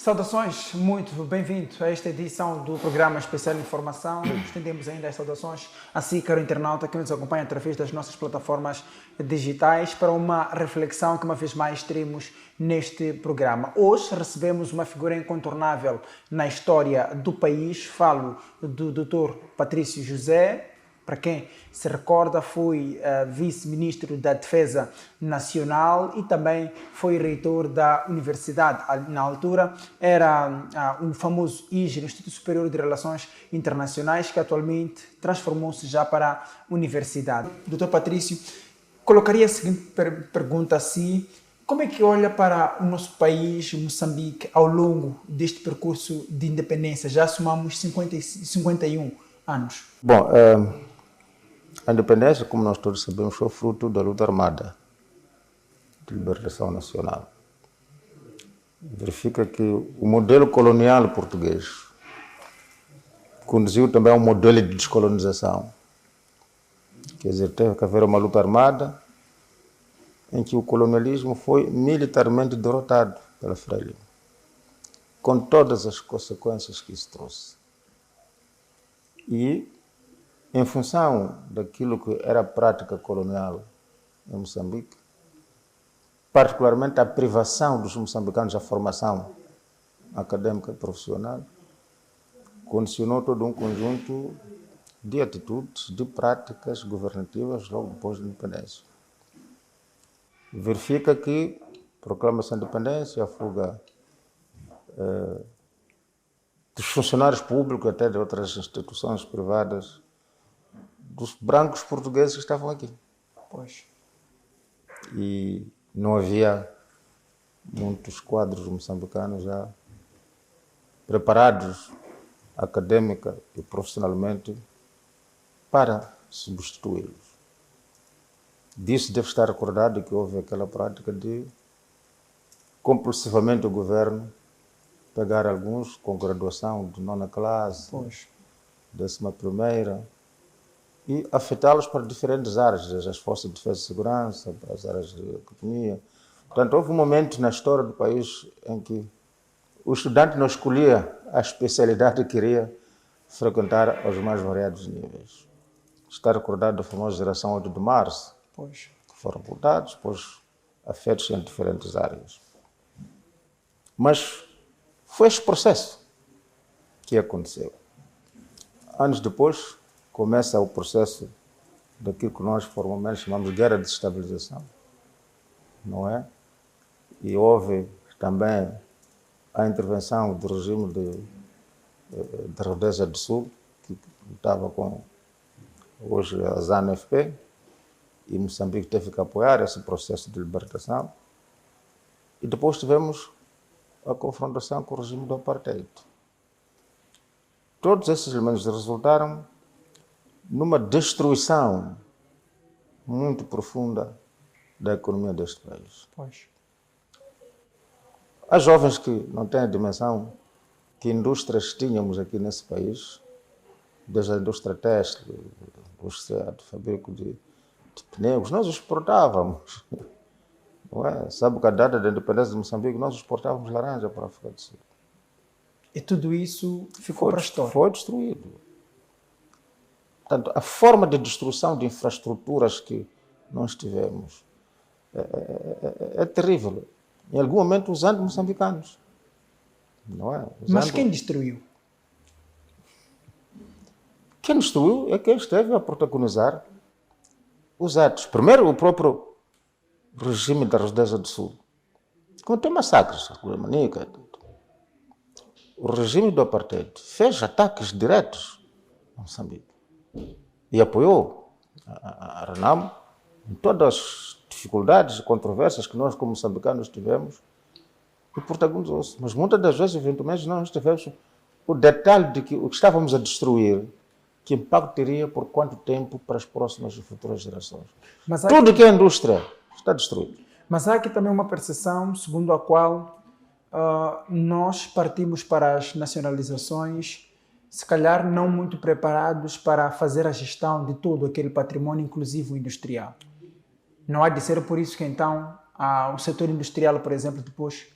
Saudações, muito bem-vindo a esta edição do programa Especial de Informação. Estendemos ainda as saudações a si, caro internauta, que nos acompanha através das nossas plataformas digitais para uma reflexão que uma vez mais teremos neste programa. Hoje recebemos uma figura incontornável na história do país. Falo do Dr. Patrício José. Para quem se recorda, foi vice-ministro da Defesa Nacional e também foi reitor da universidade. Na altura era um famoso ISGE, Instituto Superior de Relações Internacionais, que atualmente transformou-se já para a universidade. Dr. Patrício, colocaria a seguinte pergunta a si: como é que olha para o nosso país, Moçambique, ao longo deste percurso de independência? Já somamos 51 anos. Bom, a independência, como nós todos sabemos, foi fruto da luta armada de libertação nacional. Verifica que o modelo colonial português conduziu também a um modelo de descolonização. Quer dizer, teve que haver uma luta armada em que o colonialismo foi militarmente derrotado pela Frelimo, com todas as consequências que isso trouxe. E em função daquilo que era a prática colonial em Moçambique, particularmente a privação dos moçambicanos da formação académica e profissional, condicionou todo um conjunto de atitudes, de práticas governativas logo depois da independência. Verifica que proclama-se a independência, a fuga dos funcionários públicos, até de outras instituições privadas, dos brancos portugueses que estavam aqui. Pois. E não havia muitos quadros moçambicanos já preparados acadêmica e profissionalmente para substituí-los. Disso deve estar recordado que houve aquela prática de compulsivamente o governo pegar alguns com graduação de 9ª classe, 11ª, e afetá-los para diferentes áreas, desde as forças de defesa e segurança, para as áreas de economia. Portanto, houve um momento na história do país em que o estudante não escolhia a especialidade que queria frequentar aos mais variados níveis. Está recordado da famosa geração 8 de março, que foram voltados, depois afetos em diferentes áreas. Mas foi esse processo que aconteceu. Anos depois, começa o processo daquilo que nós formalmente chamamos de guerra de desestabilização, não é? E houve também a intervenção do regime de Rodésia do Sul, que estava com hoje a ZANU-FP, e Moçambique teve que apoiar esse processo de libertação. E depois tivemos a confrontação com o regime do apartheid. Todos esses elementos resultaram numa destruição muito profunda da economia deste país. Há jovens que não têm a dimensão que indústrias tínhamos aqui nesse país, desde a indústria têxtil, a indústria de fabrico de pneus, nós exportávamos. Não é? Sabe que a data da independência de Moçambique, nós exportávamos laranja para a África do Sul. E tudo isso ficou para a história. Foi destruído. Portanto, a forma de destruição de infraestruturas que nós tivemos é terrível. Em algum momento, usando moçambicanos. Não é? Mas quem destruiu? Quem destruiu é quem esteve a protagonizar os atos. Primeiro, o próprio regime da Rodésia do Sul. Cometeu massacres, Manica. O regime do apartheid fez ataques diretos a Moçambique. E apoiou a Renamo em todas as dificuldades e controvérsias que nós, como moçambicanos, tivemos, e protagonizou-se. Mas muitas das vezes, eventualmente, nós tivemos o detalhe de que o que estávamos a destruir, que impacto teria por quanto tempo para as próximas e futuras gerações. Tudo que é indústria está destruído. Mas há aqui também uma percepção segundo a qual nós partimos para as nacionalizações, se calhar não muito preparados para fazer a gestão de todo aquele patrimônio, inclusive o industrial. Não há de ser por isso que então o setor industrial, por exemplo, depois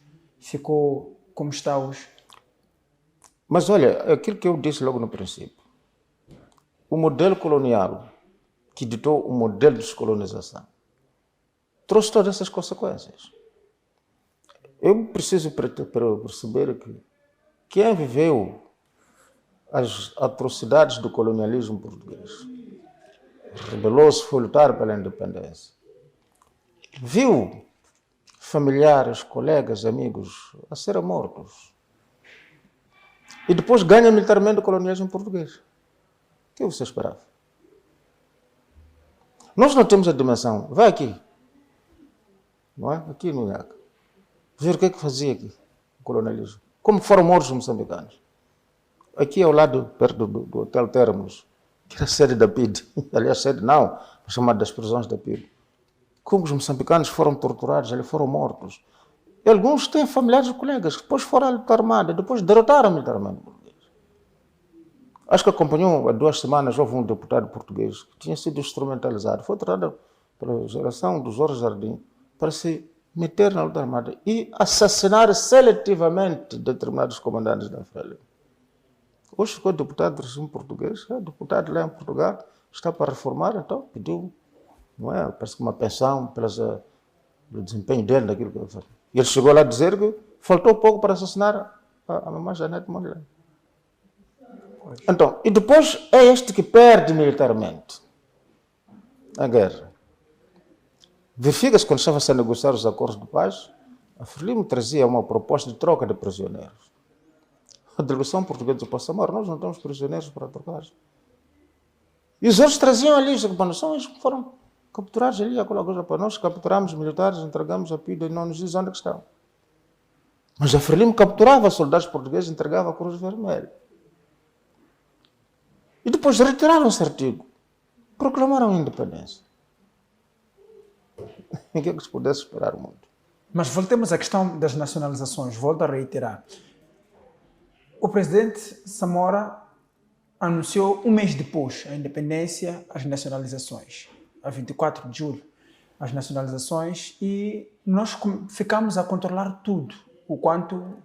ficou como está hoje? Mas olha, aquilo que eu disse logo no princípio, o modelo colonial que ditou o modelo de descolonização trouxe todas essas consequências. Eu preciso perceber que quem viveu as atrocidades do colonialismo português, rebelou-se, foi lutar pela independência, viu familiares, colegas, amigos a serem mortos e depois ganha militarmente o colonialismo português. O que você esperava? Nós não temos a dimensão. Vai aqui, não é? Aqui no IAC. Ver o que é que fazia aqui o colonialismo. Como foram mortos os moçambicanos. Aqui ao lado, perto do Hotel Termos, que era a sede da PID. Aliás, sede não, chamada das prisões da PID. Como os moçambicanos foram torturados, eles foram mortos. E alguns têm familiares e colegas que depois foram à luta armada, depois derrotaram militarmente. Acho que acompanhou há 2 semanas, houve um deputado português que tinha sido instrumentalizado. Foi tratado pela geração do Jorge Jardim para se meter na luta armada e assassinar seletivamente determinados comandantes da FRELIM. Hoje ficou deputado do regime português, é deputado lá em Portugal, está para reformar, então pediu, não é, parece que uma pensão pelo desempenho dele naquilo que ele faz. E ele chegou lá a dizer que faltou pouco para assassinar a mamãe Janete Mondlane. Então, e depois é este que perde militarmente a guerra. Verifica-se quando estava-se a negociar os acordos de paz, a FRELIM trazia uma proposta de troca de prisioneiros. A delegação portuguesa do Passamar, nós não temos prisioneiros para trocar. E os outros traziam ali, são eles que foram capturados ali, aquela coisa para nós, capturamos militares, entregamos a PIDE e não nos diz onde é que estão. Mas a FRELIM capturava soldados portugueses e entregava a Cruz Vermelha. E depois retiraram esse artigo, proclamaram a independência. O que é que se pudesse esperar muito? Mas voltemos à questão das nacionalizações, volto a reiterar. O presidente Samora anunciou um mês depois a independência, as nacionalizações, a 24 de julho, as nacionalizações, e nós ficamos a controlar tudo, o quanto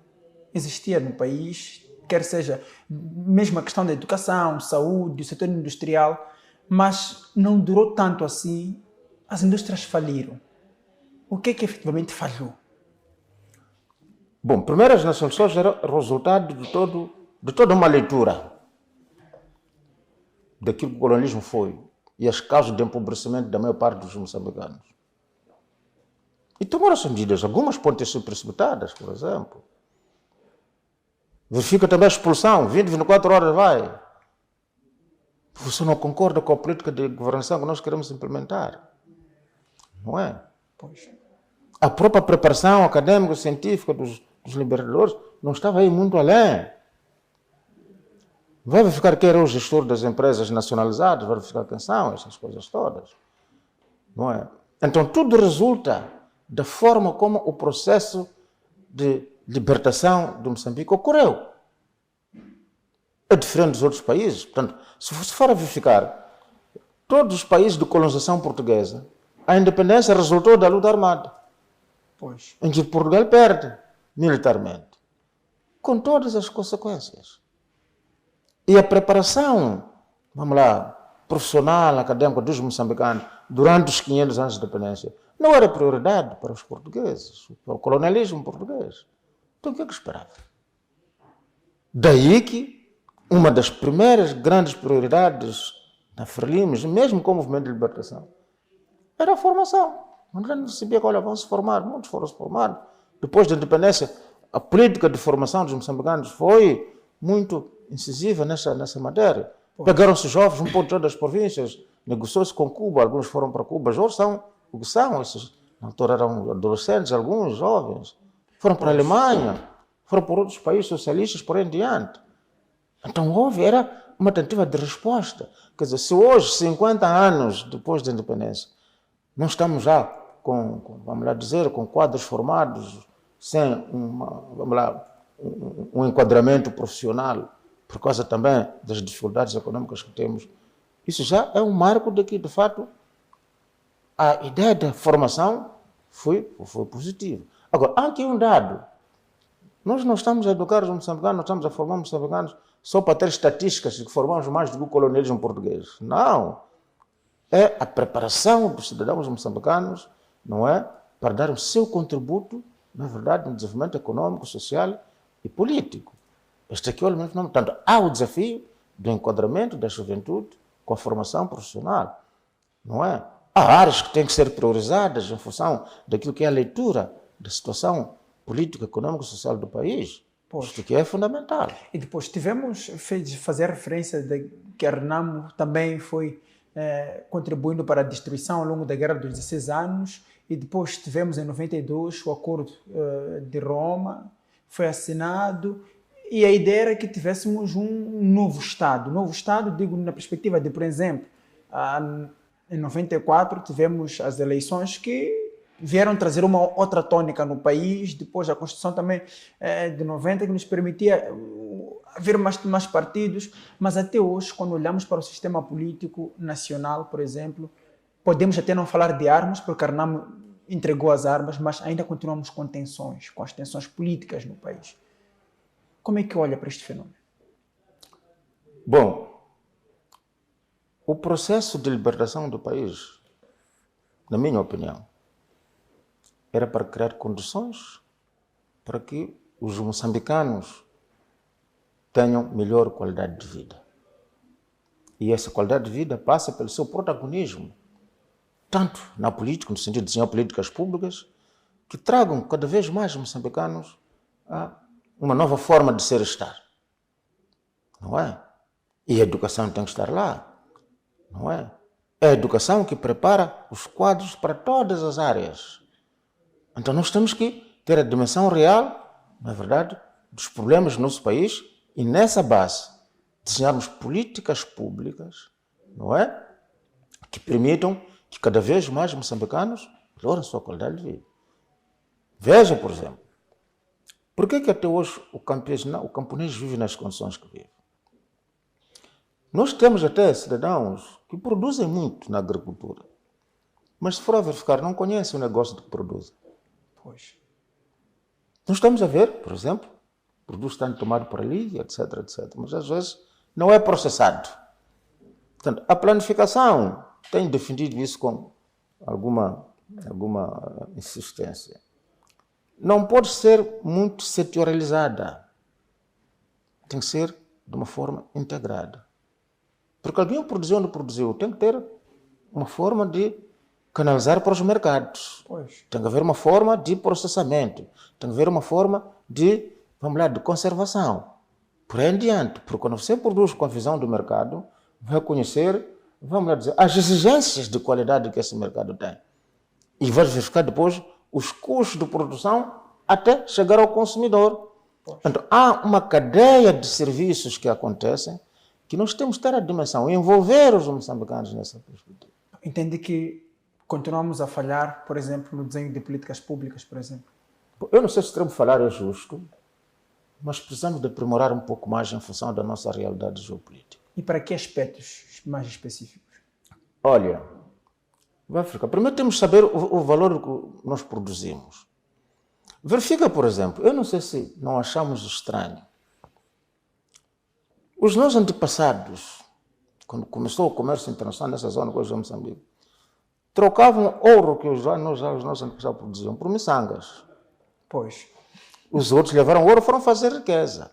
existia no país, quer seja mesmo a questão da educação, saúde, o setor industrial, mas não durou tanto assim, as indústrias faliram. O que é que efetivamente falhou? Bom, primeiro as nacionalizações eram resultado de toda uma leitura daquilo que o colonialismo foi e as causas de empobrecimento da maior parte dos moçambicanos. E tomaram-se medidas, algumas podem ter sido precipitadas, por exemplo. Verifica também a expulsão, 24 horas vai. Você não concorda com a política de governação que nós queremos implementar. Não é? Pois. A própria preparação acadêmica, científica dos libertadores não estava aí muito além. Vai verificar quem era o gestor das empresas nacionalizadas, vai verificar quem são, essas coisas todas. Não é? Então tudo resulta da forma como o processo de libertação de Moçambique ocorreu. É diferente dos outros países. Portanto, se você for a verificar, todos os países de colonização portuguesa, a independência resultou da luta armada. Pois. Em que Portugal perde militarmente, com todas as consequências. E a preparação, vamos lá, profissional, acadêmica dos moçambicanos, durante os 500 anos de independência, não era prioridade para os portugueses, para o colonialismo português. Então o que é que esperava? Daí que uma das primeiras grandes prioridades da FRELIM, mesmo com o movimento de libertação, era a formação. Não sabia que, olha, vão se formar, muitos foram se formados. Depois da independência, a política de formação dos moçambicanos foi muito incisiva nessa matéria. Pegaram-se jovens, um pouco de todas as províncias, negociou-se com Cuba, alguns foram para Cuba, hoje são o que são, esses, na altura eram adolescentes, alguns jovens, foram para a Alemanha, foram para outros países socialistas, por aí em diante. Então era uma tentativa de resposta. Quer dizer, se hoje, 50 anos depois da independência, não estamos já vamos lá dizer, com quadros formados, sem um enquadramento profissional, por causa também das dificuldades econômicas que temos, isso já é um marco de que, de fato, a ideia da formação foi positiva. Agora, há aqui um dado Nós não estamos a educar os moçambicanos, nós estamos a formar moçambicanos só para ter estatísticas de que formamos mais do que o colonialismo português. Não. É a preparação dos cidadãos moçambicanos, não é? Para dar o seu contributo, na verdade, no desenvolvimento econômico, social e político. Este aqui é o elemento fundamental. Portanto, há o desafio do enquadramento da juventude com a formação profissional, não é? Há áreas que têm que ser priorizadas em função daquilo que é a leitura da situação política, econômica e social do país. Isto aqui é fundamental. E depois tivemos fazer referência de que a Renamo também foi contribuindo para a destruição ao longo da Guerra dos 16 anos, e depois tivemos em 92 o Acordo de Roma, foi assinado, e a ideia era que tivéssemos um novo Estado. Novo Estado, digo, na perspectiva de, por exemplo, em 94 tivemos as eleições que vieram trazer uma outra tônica no país, depois a Constituição também de 90, que nos permitia haver mais partidos, mas até hoje, quando olhamos para o sistema político nacional, por exemplo, podemos até não falar de armas, porque a Renamo entregou as armas, mas ainda continuamos com tensões, com as tensões políticas no país. Como é que olha para este fenômeno? Bom, o processo de libertação do país, na minha opinião, era para criar condições para que os moçambicanos tenham melhor qualidade de vida. E essa qualidade de vida passa pelo seu protagonismo, tanto na política, no sentido de desenhar políticas públicas, que tragam cada vez mais moçambicanos a uma nova forma de ser e estar. Não é? E a educação tem que estar lá. Não é? É a educação que prepara os quadros para todas as áreas. Então nós temos que ter a dimensão real, na verdade, dos problemas do nosso país e nessa base desenharmos políticas públicas, não é? Que permitam que cada vez mais moçambicanos melhorem a sua qualidade de vida. Veja, por exemplo, por que até hoje o camponês vive nas condições que vive? Nós temos até cidadãos que produzem muito na agricultura, mas se for a verificar, não conhecem o negócio de que produzem. Pois. Nós estamos a ver, por exemplo, produto tanto tomado por ali, etc, etc. Mas às vezes não é processado. Portanto, a planificação tem defendido isso com alguma insistência. Não pode ser muito setorializada. Tem que ser de uma forma integrada. Porque alguém produziu onde produziu, tem que ter uma forma de canalizar para os mercados. Pois. Tem que haver uma forma de processamento. Tem que haver uma forma de, vamos lá, de conservação. Por aí em diante. Porque quando você produz com a visão do mercado, vai conhecer, vamos lá dizer, as exigências de qualidade que esse mercado tem. E vai verificar depois os custos de produção até chegar ao consumidor. Pois. Então, há uma cadeia de serviços que acontecem que nós temos que ter a dimensão, envolver os moçambicanos nessa perspectiva. Entende que continuamos a falhar, por exemplo, no desenho de políticas públicas, por exemplo? Eu não sei se o termo falar é justo, mas precisamos de aprimorar um pouco mais em função da nossa realidade geopolítica. E para que aspectos mais específicos? Olha, África, primeiro temos que saber o valor que nós produzimos. Verifica, por exemplo, eu não sei se não achamos estranho. Os nossos antepassados, quando começou o comércio internacional nessa zona, coisa de Moçambique, trocavam ouro que os nossos antepassados produziam por miçangas. Pois. Os outros levaram ouro e foram fazer riqueza.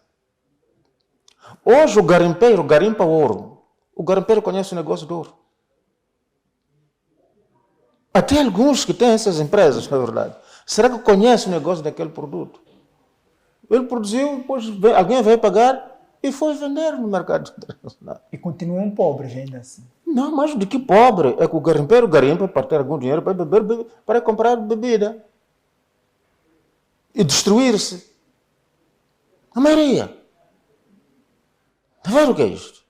Hoje o garimpeiro garimpa ouro. O garimpeiro conhece o negócio do ouro. Até alguns que têm essas empresas, na verdade. Será que conhece o negócio daquele produto? Ele produziu, depois alguém veio pagar e foi vender no mercado internacional. E continuam pobres ainda assim. Não, mais do que pobre. É que o garimpeiro garimpa para ter algum dinheiro para beber, para comprar bebida. E destruir-se. A maioria. Está a ver o que é isto?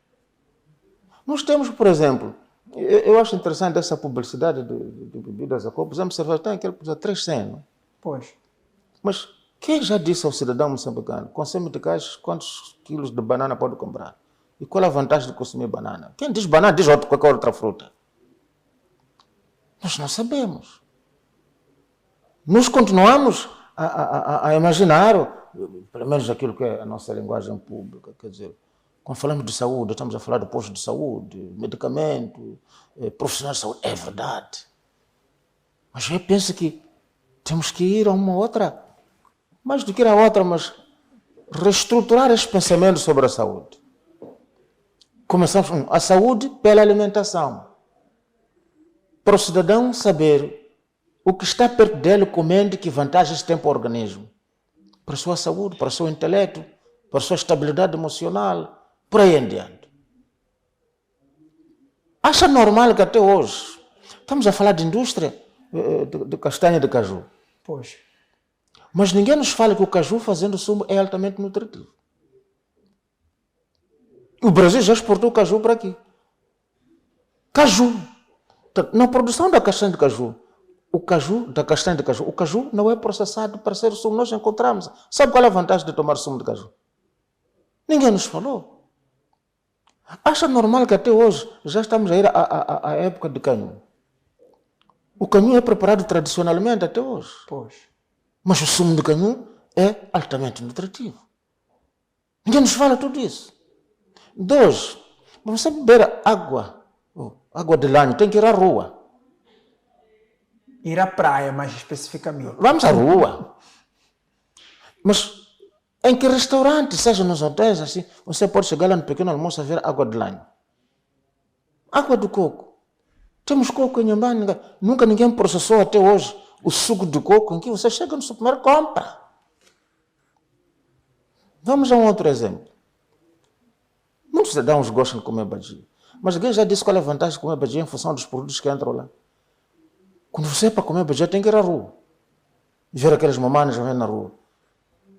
Nós temos, por exemplo, eu acho interessante essa publicidade de bebidas a copo. Por exemplo, cerveja tem aquele que custa 300, não? Pois. Mas quem já disse ao cidadão moçambicano, consome de caixa, quantos quilos de banana pode comprar? E qual é a vantagem de consumir banana? Quem diz banana diz qualquer outra fruta. Nós não sabemos. Nós continuamos a imaginar pelo menos aquilo que é a nossa linguagem pública, quer dizer, quando falamos de saúde, estamos a falar de postos de saúde, medicamento, profissionais de saúde, é verdade. Mas eu penso que temos que ir a uma outra, mais do que ir a outra, mas reestruturar esse pensamento sobre a saúde. Começamos com a saúde pela alimentação. Para o cidadão saber o que está perto dele comendo, que vantagens tem para o organismo. Para a sua saúde, para o seu intelecto, para a sua estabilidade emocional, por aí em diante. Acha normal que até hoje estamos a falar de indústria de castanha de caju. Pois. Mas ninguém nos fala que o caju fazendo sumo é altamente nutritivo. O Brasil já exportou caju para aqui. Caju. Na produção da castanha de caju, o caju não é processado para ser sumo. Nós encontramos. Sabe qual é a vantagem de tomar sumo de caju? Ninguém nos falou. Acha normal que até hoje já estamos a ir à época de canhão. O canhão é preparado tradicionalmente até hoje. Pois. Mas o sumo de canhão é altamente nutritivo. Ninguém nos fala tudo isso. 2, você beber água de lanho, tem que ir à rua. Ir à praia, mais especificamente. Vamos à rua. Mas em que restaurante, seja nos hotéis, assim, você pode chegar lá no pequeno almoço a ver água de lanho. Água de coco. Temos coco em Nhambane. Nunca ninguém processou até hoje o suco de coco em que você chega no supermercado e compra. Vamos a um outro exemplo. Muitos cidadãos gostam de comer bhaji. Mas alguém já disse qual é a vantagem de comer bhaji em função dos produtos que entram lá. Quando você é para comer bhaji, tem que ir à rua. E ver aqueles mamanas que vêm na rua.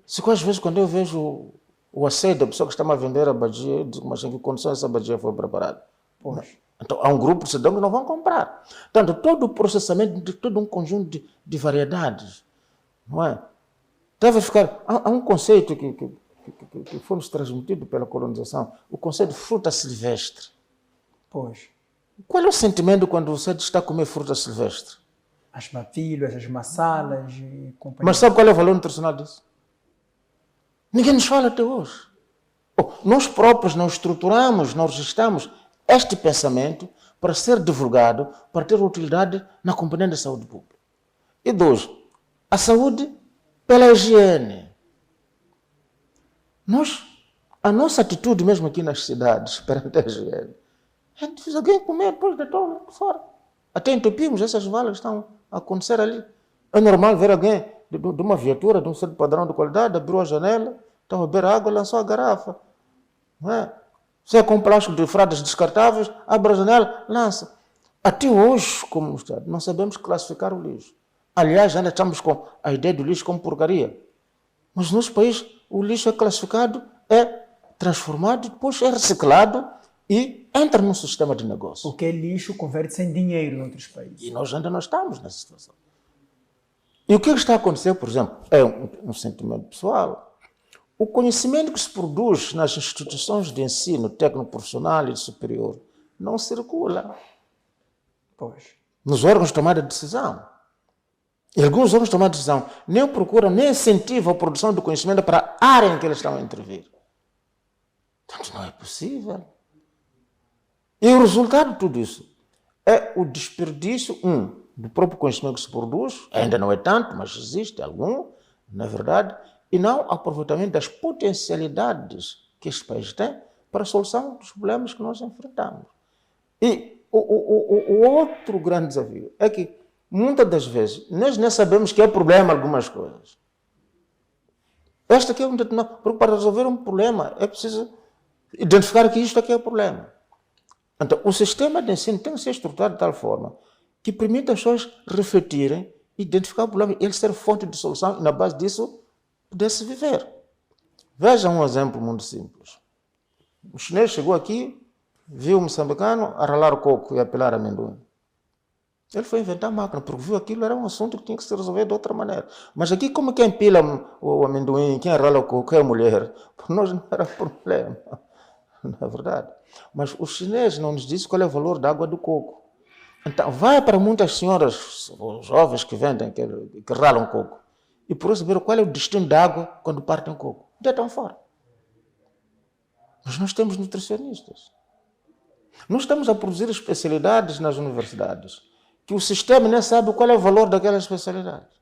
Às vezes, quando eu vejo o asseio da pessoa que está a vender a bhaji, eu digo, mas em que condições essa bhaji foi preparada? Pois. Então, há um grupo de cidadãos que não vão comprar. Portanto, todo o processamento de todo um conjunto de variedades, não é? Deve ficar... Há um conceito que foi nos transmitido pela colonização, o conceito de fruta silvestre. Pois. Qual é o sentimento quando você está a comer fruta silvestre? As matilhas, as massalas e companhia. Mas sabe qual é o valor nutricional disso? Ninguém nos fala até hoje. Nós próprios não estruturamos, não registramos este pensamento para ser divulgado, para ter utilidade na componente da saúde pública. E 2, a saúde pela higiene. A nossa atitude mesmo aqui nas cidades perante a higiene, a gente fez alguém comer depois de todo fora. Até entupimos essas valas que estão a acontecer ali. É normal ver alguém de uma viatura, de um certo padrão de qualidade, abriu a janela, estava a beber água, lançou a garrafa. Não é? Você com um plástico de fraldas descartáveis, abre a janela, lança. Até hoje, como Estado, não sabemos classificar o lixo. Aliás, ainda estamos com a ideia do lixo como porcaria. Mas no nosso país, o lixo é classificado, é transformado, depois é reciclado e entra num sistema de negócio. O que é lixo converte-se em dinheiro em outros países. E nós ainda não estamos nessa situação. E o que está a acontecer, por exemplo, é um sentimento pessoal. O conhecimento que se produz nas instituições de ensino técnico-profissional e superior não circula. Pois. Nos órgãos de tomada de decisão. E alguns órgãos de tomada de decisão nem procuram, nem incentivam a produção do conhecimento para a área em que eles estão a intervir. Portanto, não é possível. E o resultado de tudo isso é o desperdício, do próprio conhecimento que se produz, ainda não é tanto, mas existe algum, na verdade, e não o aproveitamento das potencialidades que este país tem para a solução dos problemas que nós enfrentamos. E o outro grande desafio é que, muitas das vezes, nós nem sabemos que é problema algumas coisas. Esta aqui é um determinado... Porque para resolver um problema é preciso identificar que isto aqui é o problema. Então, o sistema de ensino tem que ser estruturado de tal forma que permita as pessoas refletirem, identificar o problema, ele ser fonte de solução e, na base disso, poder-se viver. Veja um exemplo muito simples. O chinês chegou aqui, viu o moçambicano a ralar o coco e a pelar amendoim. Ele foi inventar a máquina, porque viu aquilo era um assunto que tinha que se resolver de outra maneira. Mas aqui, como quem pila o amendoim, quem rala o coco é a mulher, para nós não era problema, na verdade. Mas os chineses não nos dizem qual é o valor da água do coco. Então, vai para muitas senhoras, jovens que vendem, que ralam coco, e por saber qual é o destino da água quando partem o coco. Deitam fora. Mas nós temos nutricionistas. Nós estamos a produzir especialidades nas universidades que o sistema nem sabe qual é o valor daquelas especialidades.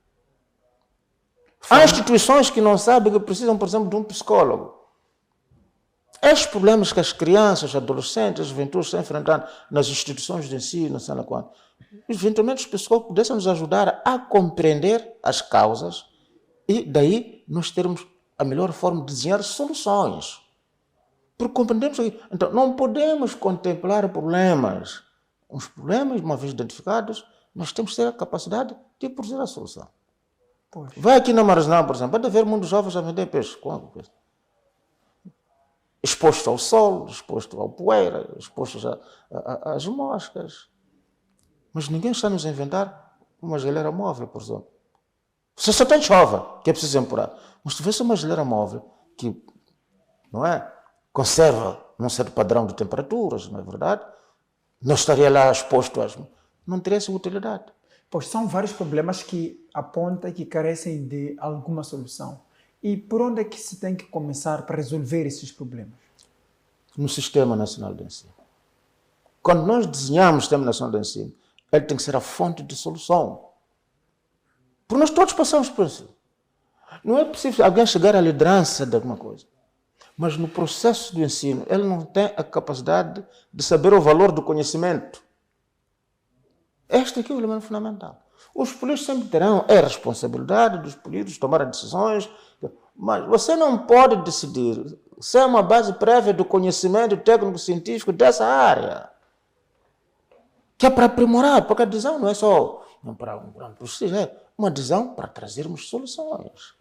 Há instituições que não sabem que precisam, por exemplo, de um psicólogo. Estes problemas que as crianças, adolescentes, as juventudes estão enfrentando nas instituições de ensino, não sei lá quanto, eventualmente os psicólogos pudessem nos ajudar a compreender as causas e daí nós termos a melhor forma de desenhar soluções. Porque compreendemos aqui. Então, não podemos contemplar problemas. Os problemas, uma vez identificados, nós temos que ter a capacidade de produzir a solução. Pois. Vai aqui na Marginal, por exemplo, pode haver muitos jovens a vender peixe. Exposto ao sol, exposto à poeira, expostos às moscas. Mas ninguém está a nos inventar uma geleira móvel, por exemplo. Você só tem chove, que é preciso temporar. Mas se tivesse uma geleira móvel que, não é, conserva um certo padrão de temperaturas, não é verdade? Não estaria lá exposto às... Não teria essa utilidade. Pois são vários problemas que apontam que carecem de alguma solução. E por onde é que se tem que começar para resolver esses problemas? No Sistema Nacional de Ensino. Quando nós desenhamos o Sistema Nacional de Ensino, ele tem que ser a fonte de solução. Porque nós todos passamos por isso. Não é possível alguém chegar à liderança de alguma coisa. Mas no processo do ensino, ele não tem a capacidade de saber o valor do conhecimento. Este aqui é o elemento fundamental. Os políticos sempre terão a responsabilidade dos políticos tomar decisões, mas você não pode decidir se é uma base prévia do conhecimento técnico-científico dessa área, que é para aprimorar, porque a decisão não é só é uma decisão para trazermos soluções.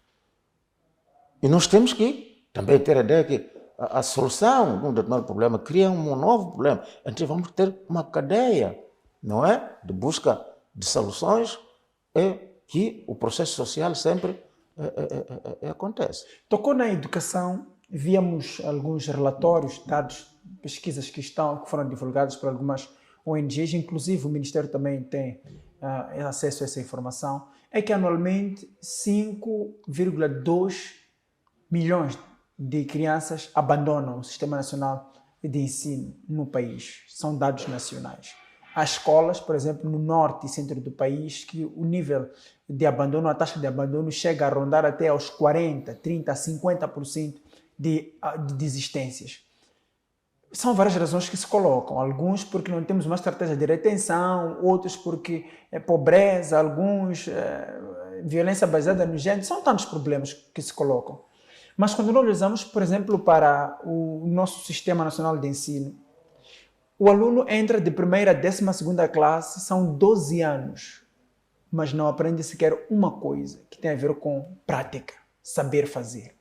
E nós temos que também ter a ideia que a solução de um determinado problema cria um novo problema. Então vamos ter uma cadeia, não é? De busca de soluções que o processo social sempre acontece. Tocou na educação, víamos alguns relatórios, dados, pesquisas que foram divulgados por algumas ONGs, inclusive o Ministério também tem acesso a essa informação, é que anualmente 5,2 milhões de crianças abandonam o Sistema Nacional de Ensino no país. São dados nacionais. Há escolas, por exemplo, no norte e centro do país, que o nível de abandono, a taxa de abandono chega a rondar até aos 40%, 30%, 50% de desistências. São várias razões que se colocam. Alguns porque não temos uma estratégia de retenção, outros porque é pobreza, alguns violência baseada no gênero. São tantos problemas que se colocam. Mas quando nós olhamos, por exemplo, para o nosso Sistema Nacional de Ensino, o aluno entra de primeira a 12ª classe, são 12 anos, mas não aprende sequer uma coisa que tem a ver com prática, saber fazer.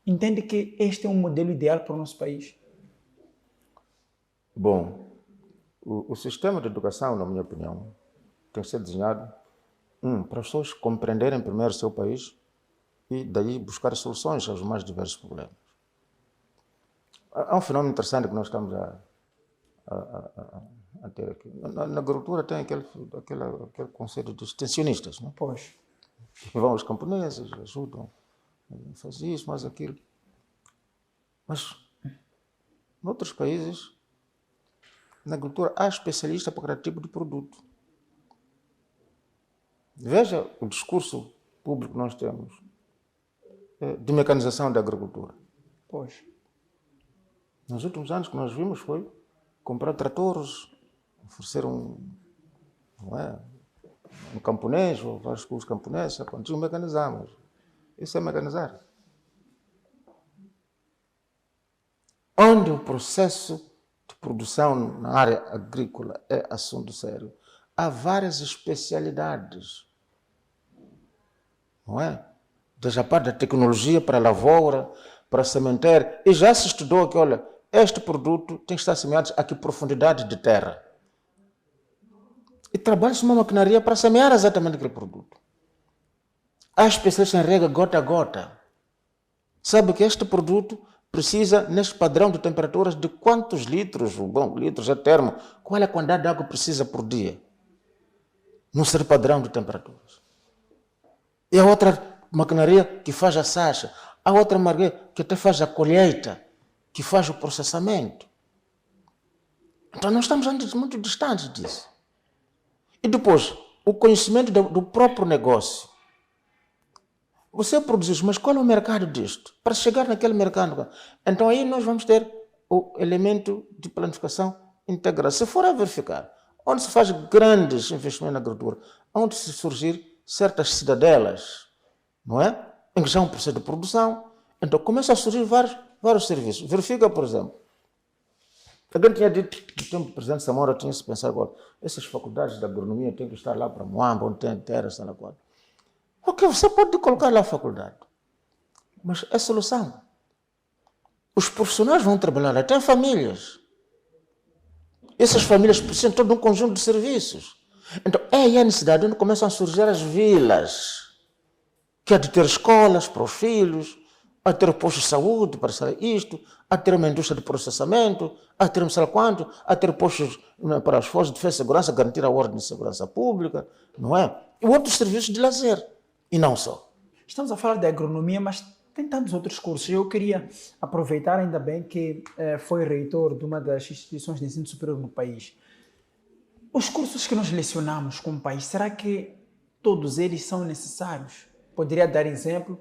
Entende que este é um modelo ideal para o nosso país? Bom, o sistema de educação, na minha opinião, tem que ser desenhado para as pessoas compreenderem primeiro o seu país e daí buscar soluções aos mais diversos problemas. Há um fenômeno interessante que nós estamos a ter aqui. Na agricultura tem aquele conceito de extensionistas, não? Pois. Vão os camponeses, ajudam, fazem isso, mas aquilo. Mas, em outros países, na agricultura há especialistas para cada tipo de produto. Veja o discurso público que nós temos de mecanização da agricultura. Pois. Nos últimos anos que nós vimos foi comprar tratores, oferecer um camponês, ou vários cursos camponeses, quando mecanizamos. Isso é mecanizar. Onde o processo de produção na área agrícola é assunto sério, há várias especialidades, não é? Desde a parte da tecnologia para a lavoura, para a sementeiro, e já se estudou que, olha, este produto tem que estar semeado a que profundidade de terra. E trabalha-se uma maquinaria para semear exatamente aquele produto. Há especialistas em rega gota a gota. Sabe que este produto precisa, neste padrão de temperaturas, de quantos litros, litros é termo, qual é a quantidade de água que precisa por dia, num certo padrão de temperaturas. E a outra maquinaria que faz a sacha. A outra maquinaria que até faz a colheita, que faz o processamento. Então nós estamos muito distantes disso. E depois, o conhecimento do próprio negócio. Você produz, mas qual é o mercado disto? Para chegar naquele mercado. Então aí nós vamos ter o elemento de planificação integrada. Se for a verificar, onde se faz grandes investimentos na agricultura, onde se surgir certas cidadelas, não é? Em que já há um processo de produção, então começa a surgir vários serviços. Verifica, por exemplo, alguém tinha dito que o tempo do presidente Samora tinha-se pensado agora, essas faculdades de agronomia têm que estar lá para Moamba, onde tem terra, sei lá qual. Ok, você pode colocar lá a faculdade, mas é solução. Os profissionais vão trabalhar lá, tem famílias. Essas famílias precisam de todo um conjunto de serviços. Então, é aí a necessidade onde começam a surgir as vilas, que há de ter escolas para os filhos, há de ter postos de saúde para ser isto, há de ter uma indústria de processamento, há de ter não sei quanto, há de ter postos para as forças de defesa e segurança, garantir a ordem de segurança pública, não é? E outros serviços de lazer, e não só. Estamos a falar de agronomia, mas tem tantos outros cursos. Eu queria aproveitar, ainda bem que foi reitor de uma das instituições de ensino superior no país. Os cursos que nós lecionamos como país, será que todos eles são necessários? Poderia dar exemplo.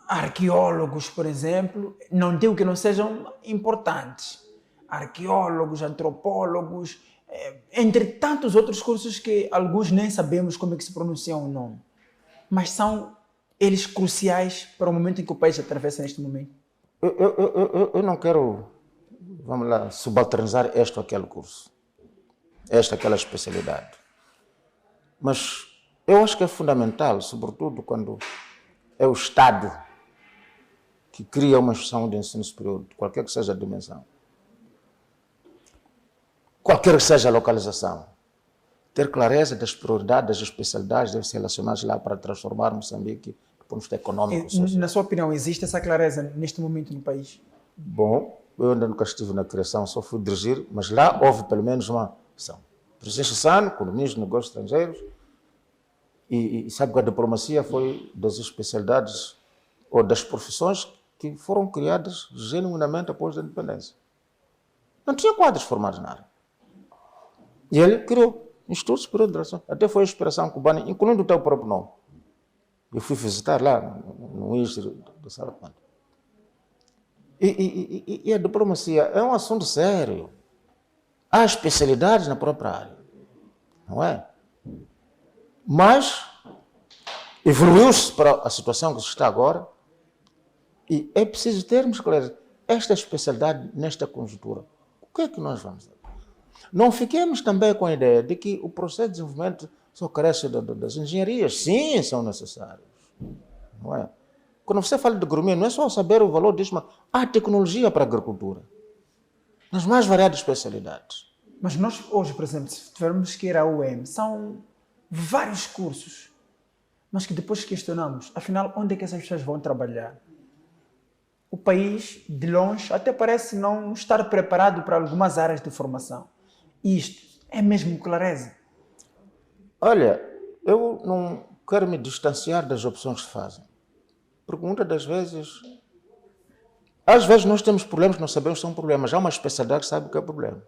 Arqueólogos, por exemplo, não digo que não sejam importantes. Arqueólogos, antropólogos, entre tantos outros cursos que alguns nem sabemos como é que se pronunciam o nome. Mas são eles cruciais para o momento em que o país atravessa neste momento. Eu não quero, vamos lá, subalternizar este ou aquele curso, esta ou aquela especialidade. Mas eu acho que é fundamental, sobretudo quando é o Estado que cria uma instituição de ensino superior, qualquer que seja a dimensão, qualquer que seja a localização, ter clareza das prioridades, das especialidades devem ser relacionadas lá para transformar Moçambique do ponto de vista econômico e social. Na sua opinião, existe essa clareza neste momento no país? Bom, eu ainda nunca estive na criação, só fui dirigir, mas lá houve pelo menos uma ação. Presidente Sano, economia de negócios estrangeiros, e sabe que a diplomacia foi das especialidades ou das profissões que foram criadas genuinamente após a independência. Não tinha quadros formados na área. E ele criou Instituto Superior de Relações, até foi a inspiração cubana, incluindo o teu próprio nome. Eu fui visitar lá, no ISR do Sarapanta. E a diplomacia é um assunto sério. Há especialidades na própria área, não é? Mas evoluiu-se para a situação que se está agora e é preciso termos clareza. Esta especialidade, nesta conjuntura, o que é que nós vamos fazer? Não fiquemos também com a ideia de que o processo de desenvolvimento só carece das engenharias. Sim, são necessários, não é? Quando você fala de agronomia, não é só saber o valor disso, mas há tecnologia para a agricultura, nas mais variadas especialidades. Mas nós hoje, por exemplo, se tivermos que ir à UEM, são vários cursos, mas que depois questionamos, afinal, onde é que essas pessoas vão trabalhar? O país, de longe, até parece não estar preparado para algumas áreas de formação. Isto é mesmo clareza? Olha, eu não quero me distanciar das opções que se fazem. Porque muitas das vezes, às vezes nós temos problemas que não sabemos que são problemas. Há uma especialidade que sabe o que é problema.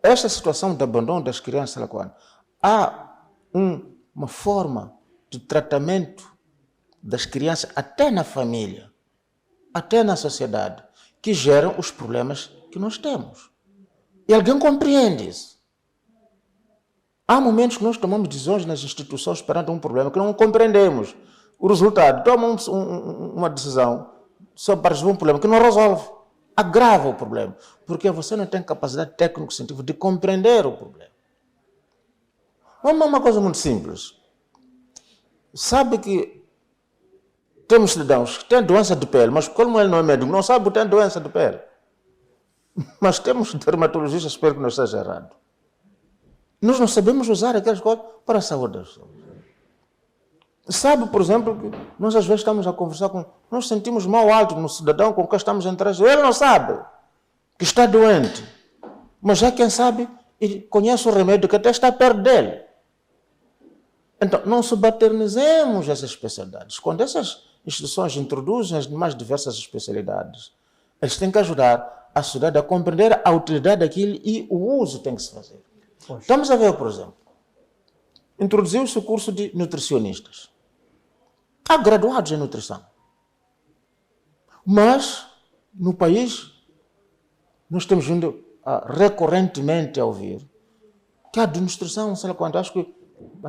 Esta situação de abandono das crianças, há uma forma de tratamento das crianças, até na família, até na sociedade, que geram os problemas que nós temos. E alguém compreende isso. Há momentos que nós tomamos decisões nas instituições perante um problema que não compreendemos. O resultado, tomamos uma decisão só para resolver um problema que não resolve. Agrava o problema, porque você não tem capacidade técnico-científica de compreender o problema. Uma coisa muito simples. Sabe que temos cidadãos que têm doença de pele, mas como ele não é médico, não sabe que tem doença de pele. Mas temos dermatologistas, espero que não esteja errado. Nós não sabemos usar aquelas coisas para a saúde das pessoas. Sabe, por exemplo, que nós às vezes estamos a conversar com... Nós sentimos mal alto no cidadão com quem estamos a interagir. Ele não sabe que está doente. Mas já quem sabe, ele conhece o remédio que até está perto dele. Então, não subalternizemos essas especialidades. Quando essas instituições introduzem as mais diversas especialidades, eles têm que ajudar a sociedade a compreender a utilidade daquilo e o uso tem que se fazer. Pois. Estamos a ver, por exemplo, introduziu-se o curso de nutricionistas. Há graduados em nutrição. Mas, no país, nós temos vindo recorrentemente a ouvir que a administração, sei lá quando, acho que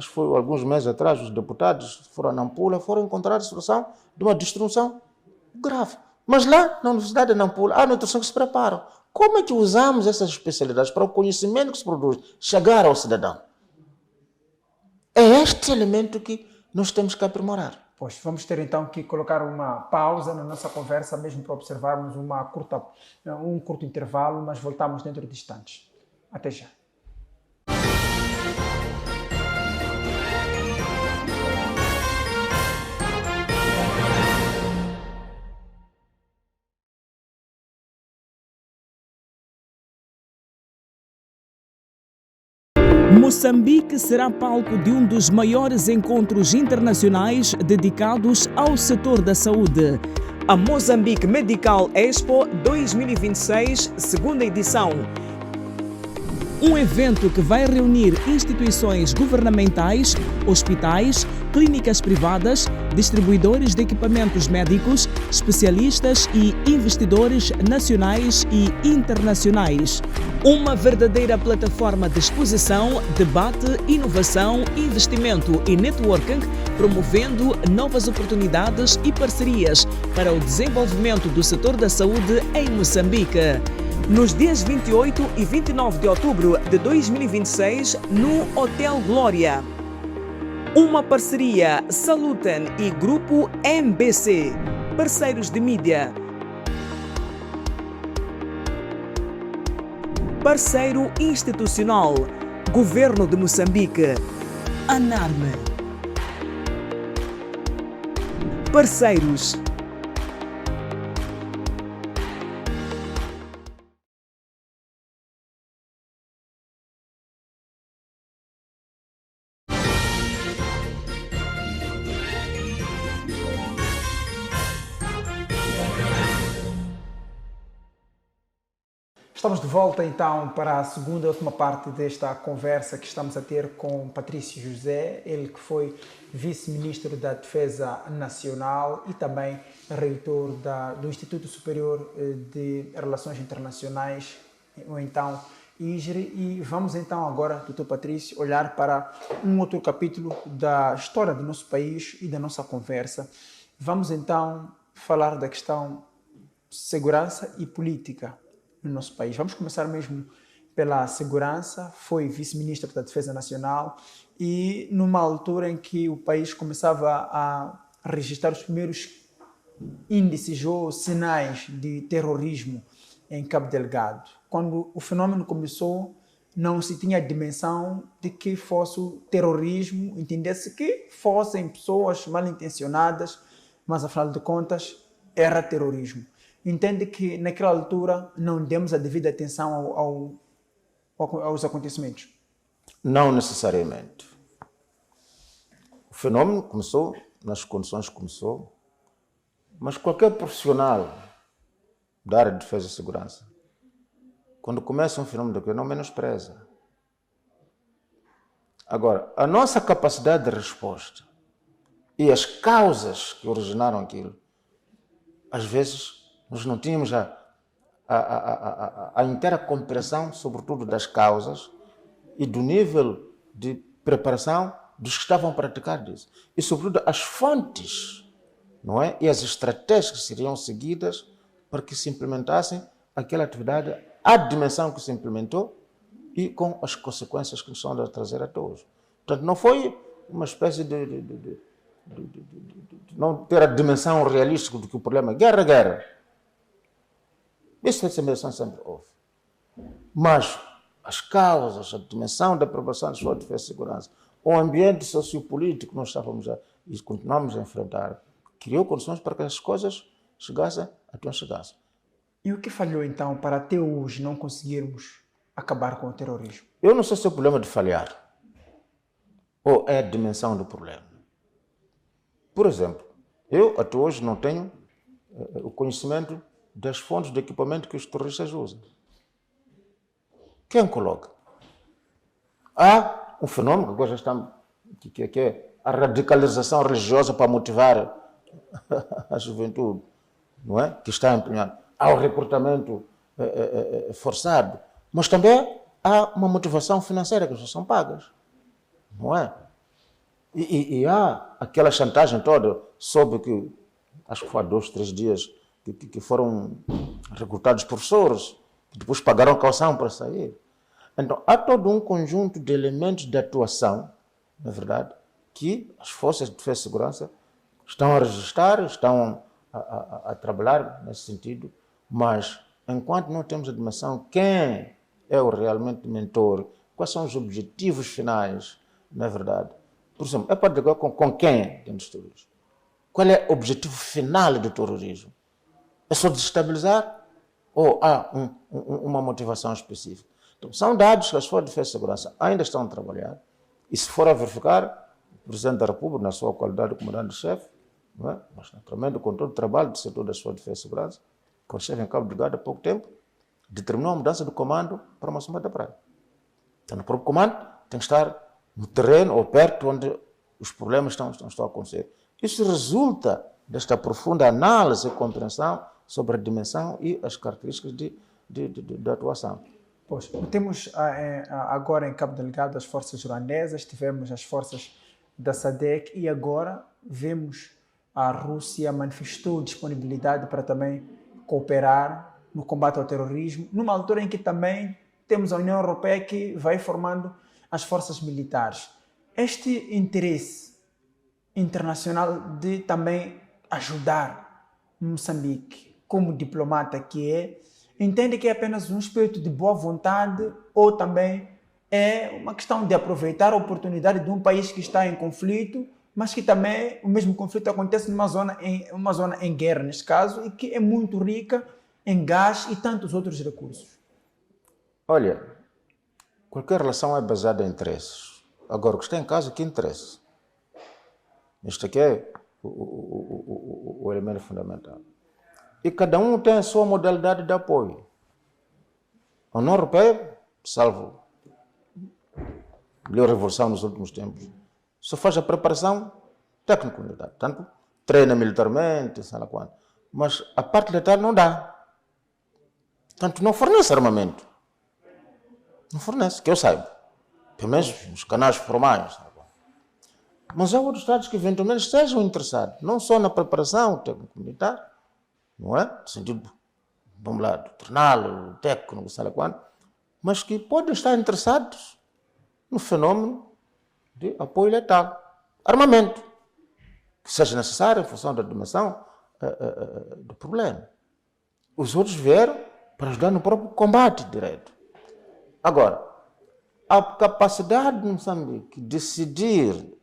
foi alguns meses atrás, os deputados foram a Nampula, foram encontrar a situação de uma destruição grave. Mas lá, na Universidade de Nampula, há nutrição que se preparam. Como é que usamos essas especialidades para o conhecimento que se produz chegar ao cidadão? É este elemento que nós temos que aprimorar. Pois, vamos ter então que colocar uma pausa na nossa conversa, mesmo para observarmos um curto intervalo, mas voltamos dentro de instantes. Até já. Moçambique será palco de um dos maiores encontros internacionais dedicados ao setor da saúde. A Mozambique Medical Expo 2026, segunda edição. Um evento que vai reunir instituições governamentais, hospitais, clínicas privadas, distribuidores de equipamentos médicos, especialistas e investidores nacionais e internacionais. Uma verdadeira plataforma de exposição, debate, inovação, investimento e networking, promovendo novas oportunidades e parcerias para o desenvolvimento do setor da saúde em Moçambique. Nos dias 28 e 29 de outubro de 2026, no Hotel Glória. Uma parceria Saluten e Grupo MBC, parceiros de mídia. Parceiro institucional, Governo de Moçambique, ANAM. Parceiros. Estamos de volta então para a segunda e última parte desta conversa que estamos a ter com Patrício José, ele que foi vice-ministro da Defesa Nacional e também reitor do Instituto Superior de Relações Internacionais, ou então IGRE. E vamos então agora, Dr. Patrício, olhar para um outro capítulo da história do nosso país e da nossa conversa. Vamos então falar da questão segurança e política no nosso país. Vamos começar mesmo pela segurança. Foi vice-ministro da Defesa Nacional e numa altura em que o país começava a registrar os primeiros índices ou sinais de terrorismo em Cabo Delgado. Quando o fenômeno começou, não se tinha a dimensão de que fosse o terrorismo, entendesse que fossem pessoas mal intencionadas, mas afinal de contas era terrorismo. Entende que naquela altura não demos a devida atenção aos acontecimentos? Não necessariamente. O fenômeno começou nas condições que começou, mas qualquer profissional da área de defesa e segurança, quando começa um fenômeno daquele, não menospreza. Agora, a nossa capacidade de resposta e as causas que originaram aquilo, às vezes nós não tínhamos a inteira compreensão, sobretudo das causas e do nível de preparação dos que estavam a praticar disso. E, sobretudo, as fontes, não é? E as estratégias que seriam seguidas para que se implementassem aquela atividade, à dimensão que se implementou e com as consequências que nos estão a trazer até hoje. Portanto, não foi uma espécie de não ter a dimensão realística do que o problema é guerra. Essa dimensão sempre houve. Mas as causas, a dimensão da preparação das forças de defesa e segurança, o ambiente sociopolítico que nós estávamos e continuamos a enfrentar, criou condições para que as coisas chegassem até onde chegassem. E o que falhou então para até hoje não conseguirmos acabar com o terrorismo? Eu não sei se é o problema de falhar. ou é a dimensão do problema? Por exemplo, eu até hoje não tenho o conhecimento das fontes de equipamento que os terroristas usam. Quem coloca? Há um fenômeno que agora já está, que é a radicalização religiosa para motivar a juventude, não é? Que está empenhada. Há o recrutamento forçado, mas também há uma motivação financeira, que as pessoas são pagas, não é? E há aquela chantagem toda sobre que, acho que foi há 2, 3 dias, que foram recrutados professores, que depois pagaram calção para sair. Então, há todo um conjunto de elementos de atuação, na verdade, que as forças de defesa e segurança estão a registrar, estão a trabalhar nesse sentido, mas enquanto não temos a dimensão quem é o realmente mentor, quais são os objetivos finais, na verdade. Por exemplo, é para dizer com quem temos terrorismo? Qual é o objetivo final do terrorismo? É só desestabilizar ou há uma motivação específica? Então, são dados que as forças de defesa e segurança ainda estão a trabalhar e se for a verificar, o Presidente da República, na sua qualidade de comandante-chefe, não é? Mas naturalmente com todo o trabalho do setor das forças de defesa e segurança, com o chefe em Cabo Delgado há pouco tempo, determinou a mudança do comando para Moçambique da Praia. Então, no próprio comando tem que estar no terreno ou perto onde os problemas estão a acontecer. Isso resulta desta profunda análise e compreensão sobre a dimensão e as características de atuação. Pois, temos agora em Cabo Delgado as forças ruandesas, tivemos as forças da SADC e agora vemos a Rússia manifestou disponibilidade para também cooperar no combate ao terrorismo, numa altura em que também temos a União Europeia que vai formando as forças militares. Este interesse internacional de também ajudar Moçambique, como diplomata que é, entende que é apenas um espírito de boa vontade ou também é uma questão de aproveitar a oportunidade de um país que está em conflito, mas que também o mesmo conflito acontece numa zona em guerra, neste caso, e que é muito rica em gás e tantos outros recursos? Olha, qualquer relação é baseada em interesses. Agora, o que está em causa é que interesse. Este aqui é o elemento fundamental. E cada um tem a sua modalidade de apoio. A União Europeia, salvo a revolução nos últimos tempos, só faz a preparação técnico-militar. Tanto treina militarmente, sei lá quando. Mas a parte militar não dá. Portanto, não fornece armamento. Não fornece, que eu saiba. Pelo menos os canais formais. Mas há outros Estados que eventualmente estejam interessados, não só na preparação técnico-militar, não é? No sentido, vamos lá, doutrinal, técnico, sei lá quando, mas que podem estar interessados no fenômeno de apoio letal, armamento, que seja necessário em função da dimensão do problema. Os outros vieram para ajudar no próprio combate direto. Agora, a capacidade de Moçambique de decidir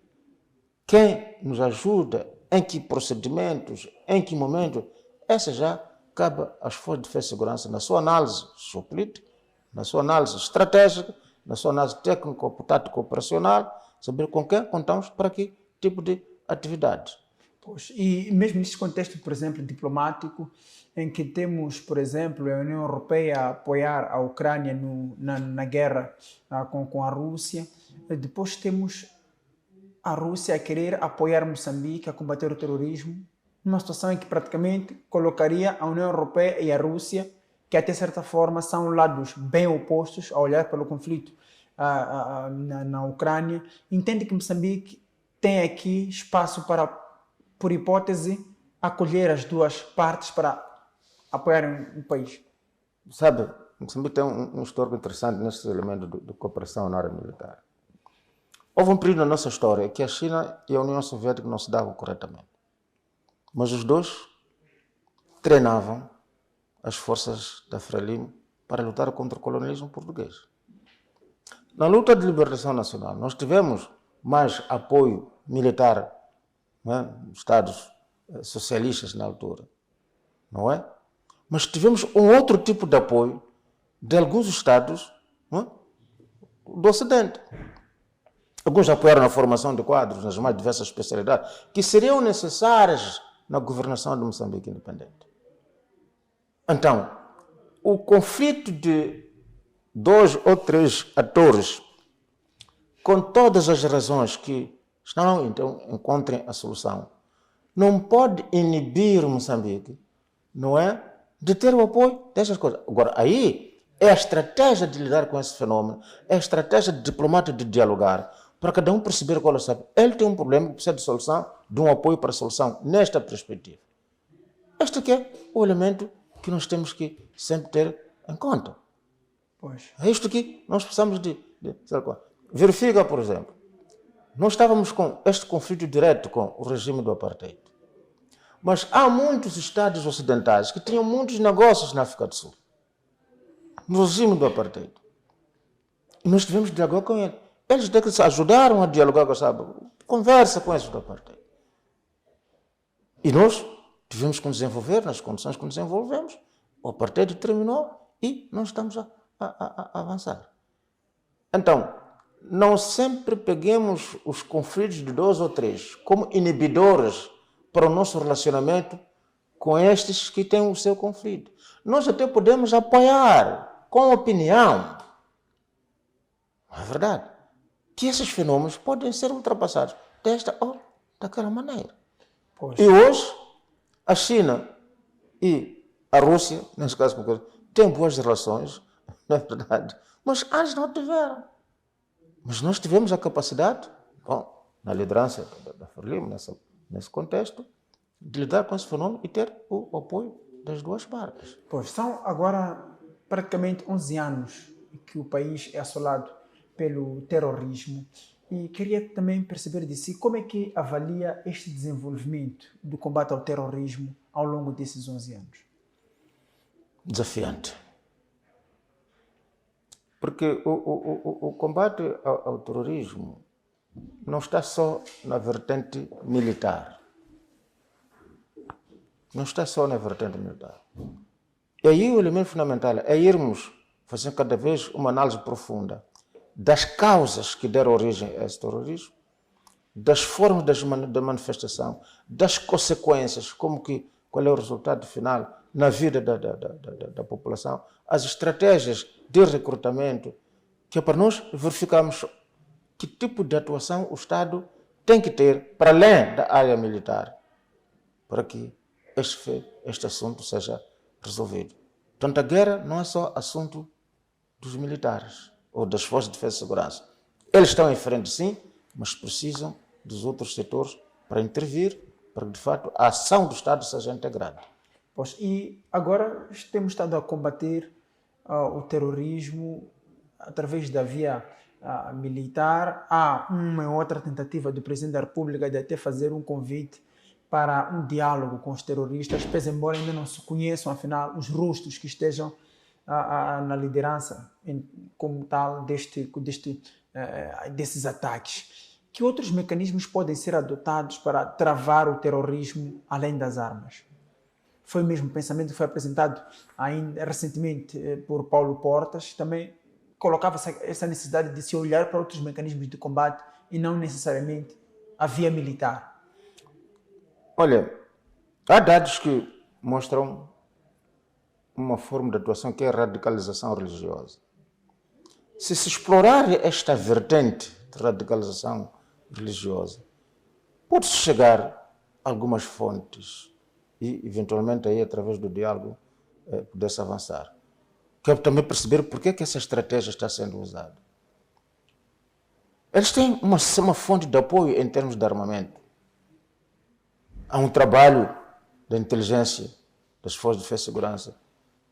quem nos ajuda, em que procedimentos, em que momento, essa já cabe às forças de defesa e segurança na sua análise geopolítica, na sua análise estratégica, na sua análise técnico, tático, operacional, saber com quem contamos para que tipo de atividades. Pois, e mesmo neste contexto, por exemplo, diplomático, em que temos, por exemplo, a União Europeia a apoiar a Ucrânia na guerra com a Rússia, depois temos a Rússia a querer apoiar Moçambique a combater o terrorismo, numa situação em que praticamente colocaria a União Europeia e a Rússia, que até certa forma são lados bem opostos a olhar pelo conflito na Ucrânia. Entende que Moçambique tem aqui espaço para, por hipótese, acolher as duas partes para apoiarem o país? Sabe, Moçambique tem um histórico interessante nesse elemento de cooperação na área militar. Houve um período na nossa história que a China e a União Soviética não se davam corretamente. Mas os dois treinavam as forças da Frelimo para lutar contra o colonialismo português. Na luta de libertação nacional, nós tivemos mais apoio militar, não é? Estados socialistas na altura, não é? Mas tivemos um outro tipo de apoio de alguns estados, não é? Do Ocidente. Alguns apoiaram na formação de quadros nas mais diversas especialidades que seriam necessárias na governação de Moçambique independente. Então, o conflito de 2 ou 3 atores, com todas as razões que não então encontrem a solução, não pode inibir Moçambique, não é, de ter o apoio dessas coisas. Agora, aí é a estratégia de lidar com esse fenômeno, é a estratégia de diplomático de dialogar, para cada um perceber qual é o sabe. Ele tem um problema que precisa de solução, de um apoio para a solução nesta perspectiva. Este aqui é o elemento que nós temos que sempre ter em conta. Pois. É isto que nós precisamos de verifica, por exemplo, nós estávamos com este conflito direto com o regime do apartheid. Mas há muitos estados ocidentais que tinham muitos negócios na África do Sul, no regime do apartheid. E nós tivemos que dialogar com eles. Eles ajudaram a dialogar com, sabe, conversa com esses do apartheid. E nós tivemos que nos desenvolver nas condições que nos desenvolvemos. O apartheid terminou e nós estamos a avançar. Então, não sempre peguemos os conflitos de 2 ou 3 como inibidores para o nosso relacionamento com estes que têm o seu conflito. Nós até podemos apoiar com opinião, não é verdade, que esses fenômenos podem ser ultrapassados desta ou daquela maneira. Pois. E hoje, a China e a Rússia, nesse caso, têm boas relações, não é verdade, mas antes não tiveram. Mas nós tivemos a capacidade, bom, na liderança da Frelimo, nesse contexto, de lidar com esse fenômeno e ter o apoio das duas partes. Pois, são agora praticamente 11 anos que o país é assolado pelo terrorismo e queria também perceber de si como é que avalia este desenvolvimento do combate ao terrorismo ao longo desses 11 anos. Desafiante. Porque o combate ao terrorismo não está só na vertente militar. Não está só na vertente militar. E aí o elemento fundamental é irmos fazendo cada vez uma análise profunda das causas que deram origem a esse terrorismo, das formas da manifestação, das consequências, qual é o resultado final na vida da população, as estratégias de recrutamento, que é para nós verificarmos que tipo de atuação o Estado tem que ter para além da área militar, para que este assunto seja resolvido. Portanto, a guerra não é só assunto dos militares ou das forças de defesa e segurança. Eles estão em frente, sim, mas precisam dos outros setores para intervir, para que, de fato, a ação do Estado seja integrada. Pois, e agora temos estado a combater o terrorismo através da via militar. Há uma ou outra tentativa do Presidente da República de até fazer um convite para um diálogo com os terroristas, pese embora ainda não se conheçam, afinal, os rostos que estejam na liderança como tal desses ataques. Que outros mecanismos podem ser adotados para travar o terrorismo além das armas? Foi o mesmo pensamento que foi apresentado ainda recentemente por Paulo Portas, também colocava essa necessidade de se olhar para outros mecanismos de combate e não necessariamente a via militar. Olha, há dados que mostram uma forma de atuação que é a radicalização religiosa. Se explorar esta vertente de radicalização religiosa, pode-se chegar a algumas fontes e, eventualmente, aí, através do diálogo, poder-se avançar. Quero também perceber por que essa estratégia está sendo usada. Eles têm uma fonte de apoio em termos de armamento. Há um trabalho da inteligência, das forças de defesa e segurança,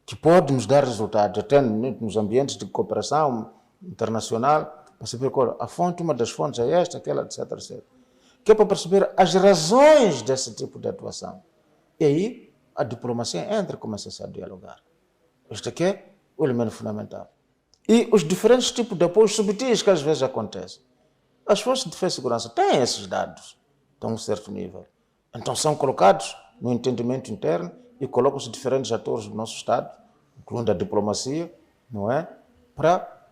que pode nos dar resultados, até nos ambientes de cooperação internacional, para saber qual uma das fontes é esta, aquela, etc, etc. Que é para perceber as razões desse tipo de atuação. E aí a diplomacia entra e começa a dialogar. Este aqui é o elemento fundamental. E os diferentes tipos de apoios subtis que às vezes acontecem. As forças de defesa e segurança têm esses dados, a um certo nível. Então são colocados no entendimento interno e colocam-se diferentes atores do nosso Estado, incluindo a diplomacia, não é? Para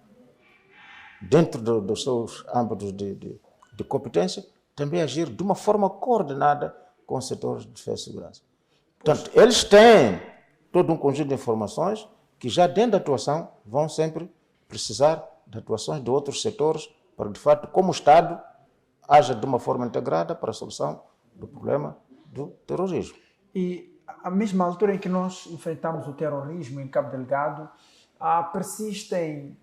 dentro dos seus âmbitos de competência, também agir de uma forma coordenada com os setores de defesa e segurança. Portanto, eles têm todo um conjunto de informações que já dentro da atuação vão sempre precisar de atuações de outros setores para, de fato, como Estado, haja de uma forma integrada para a solução do problema do terrorismo. E à mesma altura em que nós enfrentamos o terrorismo em Cabo Delgado, persistem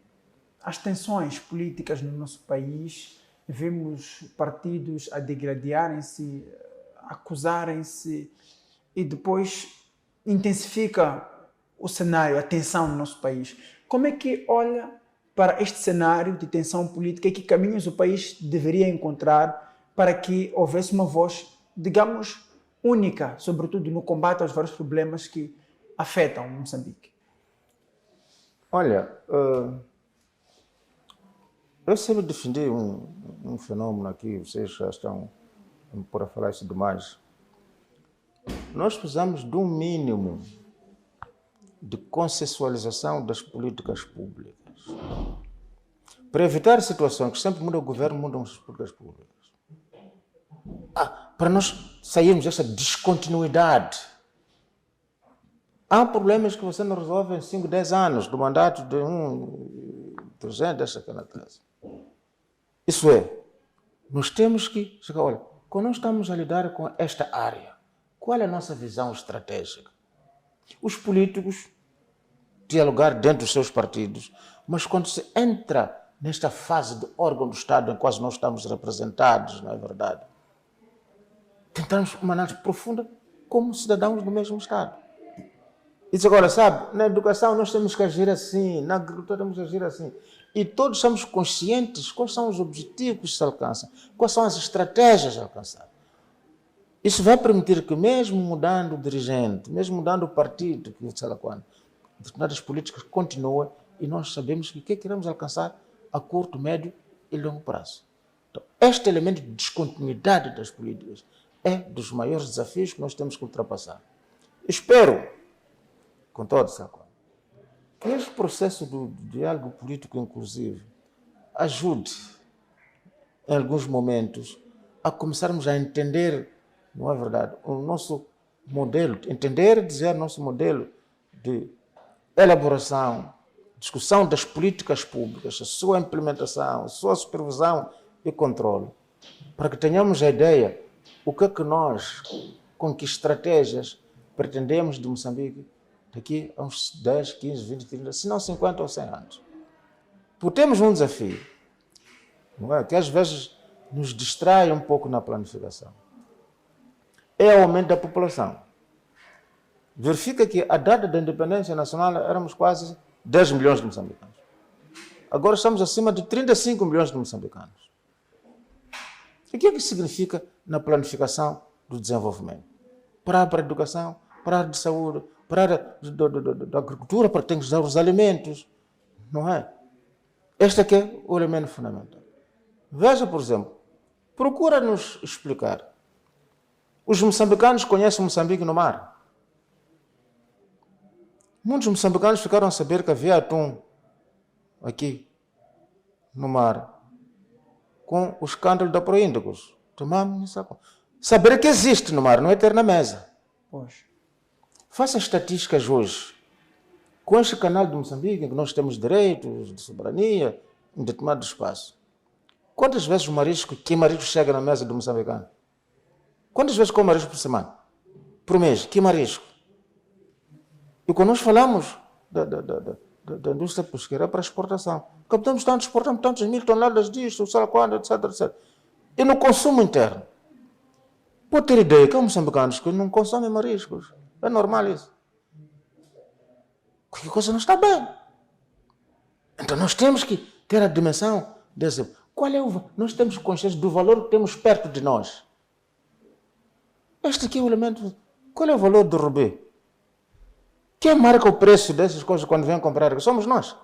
as tensões políticas no nosso país. Vemos partidos a degradarem-se, acusarem-se, e depois intensifica o cenário, a tensão no nosso país. Como é que olha para este cenário de tensão política e que caminhos o país deveria encontrar para que houvesse uma voz, digamos, única, sobretudo no combate aos vários problemas que afetam Moçambique? Olha, eu sempre defendi um fenômeno aqui, vocês já estão por falar isso demais. Nós precisamos de um mínimo de consensualização das políticas públicas. Para evitar situações que sempre muda o governo, mudam as políticas públicas. Para nós sairmos dessa descontinuidade. Há problemas que você não resolve em 5, 10 anos do mandato de presidente desta casa. Isso é, nós temos que chegar, olha, quando nós estamos a lidar com esta área, qual é a nossa visão estratégica? Os políticos dialogar dentro dos seus partidos, mas quando se entra nesta fase de órgão do Estado em que quase nós estamos representados, não é verdade? Tentarmos uma análise profunda como cidadãos do mesmo Estado. E diz agora, sabe, na educação nós temos que agir assim, na agricultura temos que agir assim. E todos somos conscientes quais são os objetivos que se alcançam, quais são as estratégias a alcançar. Isso vai permitir que mesmo mudando o dirigente, mesmo mudando o partido, que sei lá quando, determinadas políticas continuam e nós sabemos que o que queremos alcançar a curto, médio e longo prazo. Então, este elemento de descontinuidade das políticas é dos maiores desafios que nós temos que ultrapassar. Espero, com todo saco, que este processo do diálogo político inclusivo ajude, em alguns momentos, a começarmos a entender, não é verdade, o nosso modelo, entender e dizer nosso modelo de elaboração, discussão das políticas públicas, a sua implementação, a sua supervisão e controle, para que tenhamos a ideia o que é que nós, com que estratégias pretendemos de Moçambique daqui a uns 10, 15, 20, 30, se não 50 ou 100 anos. Porque temos um desafio, não é? Que às vezes nos distrai um pouco na planificação. É o aumento da população. Verifica que a data da independência nacional éramos quase 10 milhões de moçambicanos. Agora estamos acima de 35 milhões de moçambicanos. O que é que significa na planificação do desenvolvimento? Para a educação, para a área de saúde, para a área da agricultura, para ter que usar os alimentos, não é? Este aqui é o elemento fundamental. Veja, por exemplo, procura nos explicar. Os moçambicanos conhecem Moçambique no mar. Muitos moçambicanos ficaram a saber que havia atum aqui no mar, com o escândalo da Proíndicos. Saber que existe no mar, não é ter na mesa. Pois. Faça estatísticas hoje. Com este canal de Moçambique, em que nós temos direitos de soberania em determinado espaço. Quantas vezes o marisco, que marisco chega na mesa do moçambicano? Quantas vezes come marisco por semana? Por mês? Que marisco? E quando nós falamos da indústria pesqueira para exportação, captamos tanto, exportamos tantas 1000 toneladas disto, sei lá quando, etc, etc. E no consumo interno? Pode ter ideia que há moçambicanos que não consomem mariscos. É normal isso. Qualquer coisa não está bem. Então nós temos que ter a dimensão desse. Qual é nós temos consciência do valor que temos perto de nós. Este aqui é o elemento. Qual é o valor do rubi? Quem marca o preço dessas coisas quando vem comprar? Somos nós.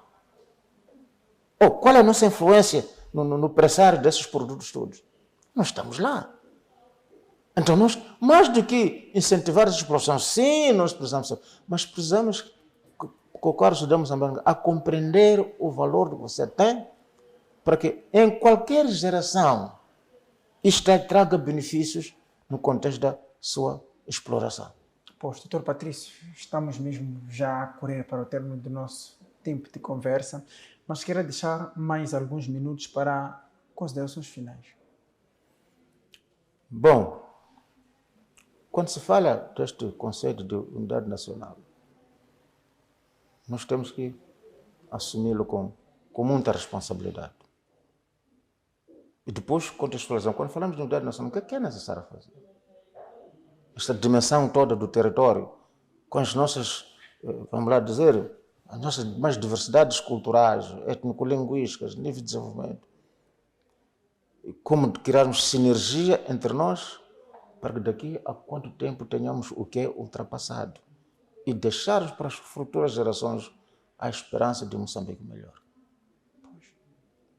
Ou qual é a nossa influência no pressário desses produtos todos? Nós estamos lá. Então nós, mais do que incentivar essa exploração, sim, nós precisamos, mas precisamos colocar os cidadãos a compreender o valor que você tem para que em qualquer geração isto traga benefícios no contexto da sua exploração. Pois, Dr. Patrício, estamos mesmo já a correr para o término do nosso tempo de conversa, mas quero deixar mais alguns minutos para considerações finais. Bom, quando se fala deste conceito de unidade nacional, nós temos que assumi-lo com muita responsabilidade. E depois, contextualizar, quando falamos de unidade nacional, o que é necessário fazer? Esta dimensão toda do território, com as nossas, vamos lá dizer, as nossas mais diversidades culturais, étnico-linguísticas, nível de desenvolvimento. E como criarmos sinergia entre nós, para que daqui a quanto tempo tenhamos o que é ultrapassado e deixarmos para as futuras gerações a esperança de Moçambique melhor.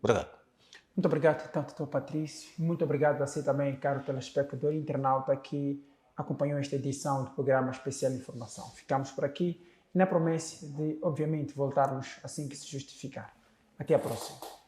Obrigado. Muito obrigado, então, Dr. Patrício. Muito obrigado a você também, caro telespectador e internauta que acompanhou esta edição do programa Especial Informação. Ficamos por aqui na promessa de, obviamente, voltarmos assim que se justificar. Até a próxima.